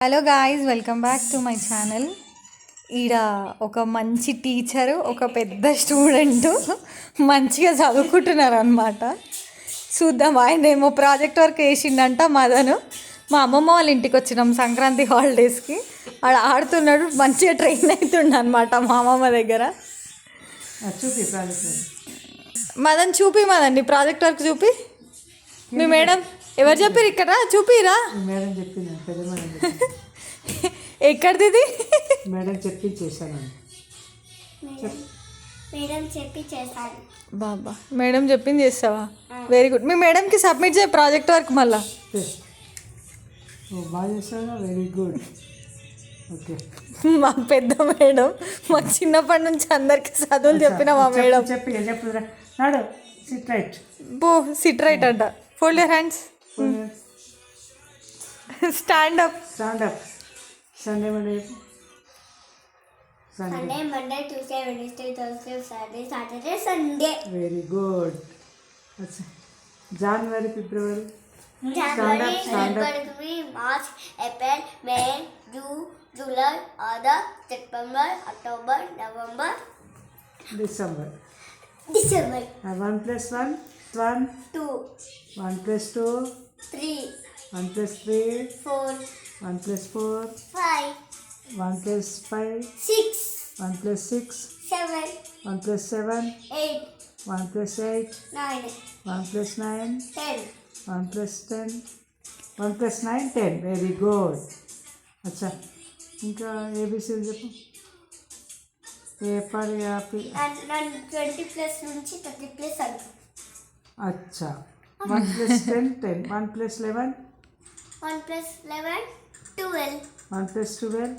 Hello guys, welcome back to my channel. ఈడ ఒక మంచి టీచరు, ఒక పెద్ద స్టూడెంట్ మంచిగా చదువుకుంటున్నారు అనమాట. చూద్దాం. ఆయన ఏమో ప్రాజెక్ట్ వర్క్ వేసిండంట మదను. మా అమ్మమ్మ వాళ్ళ ఇంటికి వచ్చినాం సంక్రాంతి హాలిడేస్కి. ఆడ ఆడుతున్నాడు, మంచిగా ట్రైన్ అవుతుండ అనమాట మా అమ్మమ్మ దగ్గర. మదన్ చూపి, మదన్ నీ ప్రాజెక్ట్ వర్క్ చూపి. మీ మేడం ఎవరు చెప్పారు ఇక్కడ? చూపిరా. మేడం చెప్పింది, పెద్ద మేడం ఎక్కడిది ఇది? మేడం చెప్పి చేశాను. మేడం చెప్పి చేశాను. బాబా, మేడం చెప్పింది చేస్తావా? Very good. మీ మేడంకి సబ్మిట్ చేయ ప్రాజెక్ట్ వర్క్ మళ్ళా. బాగా చేస్తావా? Very good. ఓకే. మా పెద్ద మేడం, మాకు చిన్నప్పటి నుంచి అందరికి చదువులు చెప్పిన మా మేడం. చెప్పురా నాడు. Sit right. బో సిట్ రైట్ అంట. Fold your hands. Stand up. Stand up. Sunday Monday Sunday Monday Tuesday Wednesday Thursday Friday Saturday Sunday. Very good. అచ్చా, January February January February March April May June July August September October November December. 1 + 1 1 2 1 + 2 3 1 + 3 4 1 + 4 5 1 + 5 6 1 + 6 7 1 + 7 8 1 + 8 9 1 + 9 10 1 + 10 1 + 9 10. Very good. అచ్చా, ఇంకా ఏబిసిలు చెప్పు. Paper Apple. 20+ నుంచి 30+ అడుగు. అచ్చా, 1 + 10 10 1 + 11 1 + 11 12 1 + 12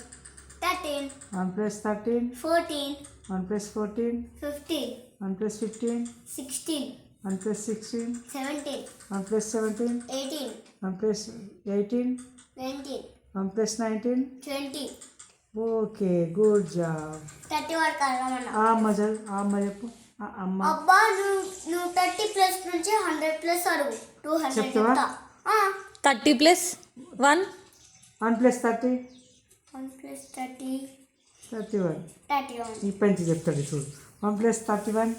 13 1 + 13 14 1 + 14 15 1 + 15 16 1 + 16 17 1 + 17 18 1 + 18 19 1 + 19 20 okay, good job. 30 వరకు అడగమన్నా. అమ్మ చెప్పు. అమ్మ అబ్బా, నువ్వు 30+ నుంచి 100+ అడుగు. 200 చెప్తావా? చెప్తా. 30 + 1 1 + 30 1 + 30 31. 31 ఈ పెంచి చెప్తాడు చూడు. 1 + 31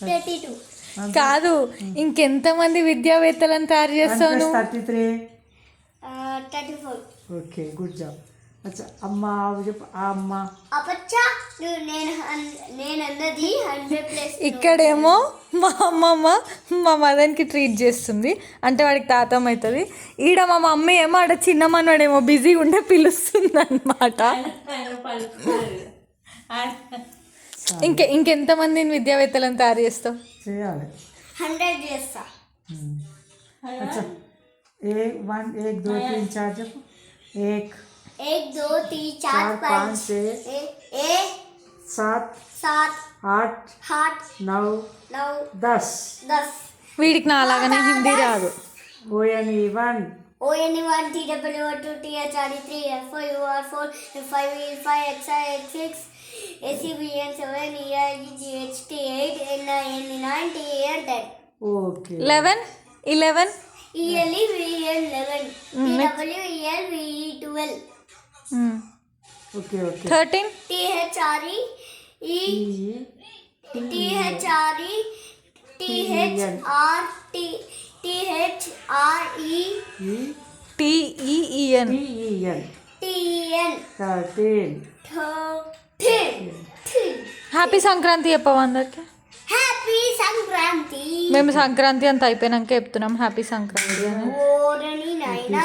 32 కాదు, ఇంకెంతమంది విద్యావేత్తలను తయారు 1 చేస్తావు + నువ్వు? 33. 34. Okay, good job. అచ్చా, అమ్మ చెప్పు. అమ్మ అపచ్చా, నేను అన్నది 100+. ఇక్కడేమో మా అమ్మమ్మ మా మదన్కి ట్రీట్ చేస్తుంది, అంటే వాడికి తాతం అవుతుంది. ఈడ మా మమ్మీ ఏమో ఆడ చిన్న మనవాడేమో బిజీగా ఉంటే పిలుస్తుంది అనమాట. ఇంకెంతమందిని విద్యావేత్తలను తయారు చేస్తావు? చేయాలి. 100 చేస్తా. అచ్చా, 1 2 3 4 చెప్పు. 1 1 2 3 4 5 6 7 7 8 8 9 9 10. 10. వీడికి నా అలాగనే హిందీ రాదు. ONE 1 ONE1 TWO2 THRE 3 F4 UR 4 F5 E5 XI X6 ACBN 7 EIG GHT 8 NI 9 TN 10. Okay. 11 11 ELE VEN 11 TWEL VE 12 okay. 13 THRE E THRE THRE TEEN. TEN 13. Happy Sankranti చెప్పవా అందరికి? హ్యాపీ సంక్రాంతి. మేము సంక్రాంతి అంత అయిపోయినాక చెప్తున్నాం హ్యాపీ సంక్రాంతి అని. ఓరని నాయనా,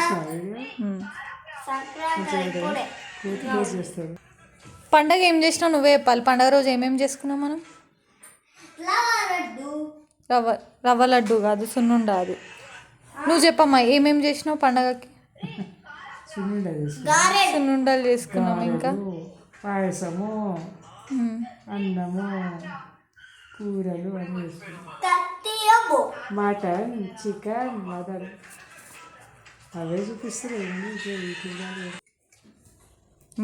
సంక్రాంతి అయిపోలే. చేస్తాడు. పండగ ఏం చేసినావు నువ్వే చెప్పాలి. పండగ రోజు ఏమేమి చేసుకున్నాం మనం? లడ్డు, రవ్వ లడ్డు కాదు, సున్నుండ అది. నువ్వు చెప్పమ్మా ఏమేమి చేసినావు పండగకి? సున్నుండలు చేసుకున్నాం, ఇంకా పాయసము, అన్నము, కూరలు అన్నీ చేసుకున్నాం. మటన్, చికెన్, మటన్ అవే చూపిస్తారు.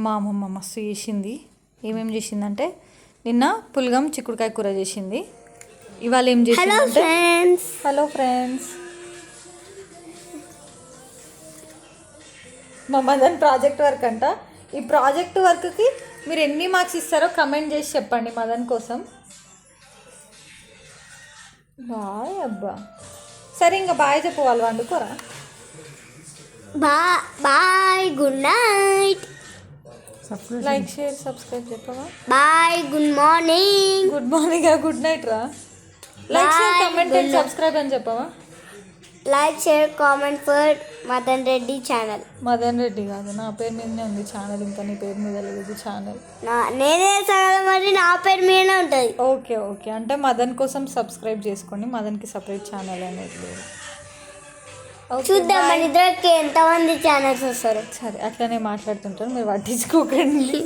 మా అమ్మమ్మ మస్తు చేసింది. ఏమేమి చేసిందంటే నిన్న పులగం చిక్కుడుకాయ కూర చేసింది. ఇవాళ ఏం చేసిందంటే, హలో ఫ్రెండ్స్, మా మదన్ ప్రాజెక్ట్ వర్క్ అంట. ఈ ప్రాజెక్ట్ వర్క్కి మీరు ఎన్ని మార్క్స్ ఇస్తారో కమెంట్ చేసి చెప్పండి మదన్ కోసం. బాయ్ అబ్బా. సరే ఇంకా బాయ్ చెప్పు, వాళ్ళు వండుకోరా. Bye good night. Like share subscribe చెప్పవా. Bye good morning. Good morning good night రా. Like share comment and subscribe అని చెప్పవా. Like share comment for Madan Reddy channel. Madan Reddy కాదు, నా పేరు మీదనే ఉంది ఛానల్, ఇంకా నీ పేరు మీద లేదు ఛానల్. నేనే సగం మరి నా పేరు మీదనే ఉంటుంది. ఓకే ఓకే, అంటే మదన్ కోసం సబ్స్క్రైబ్ చేసుకోండి, మదన్కి సపరేట్ ఛానల్ అనేది లేదు. చూద్దాం మన ఇద్దరికి ఎంతమంది ఛానల్స్ వస్తారు. సరే అట్లనే మాట్లాడుతుంటారు, మీరు పట్టించుకోకండి.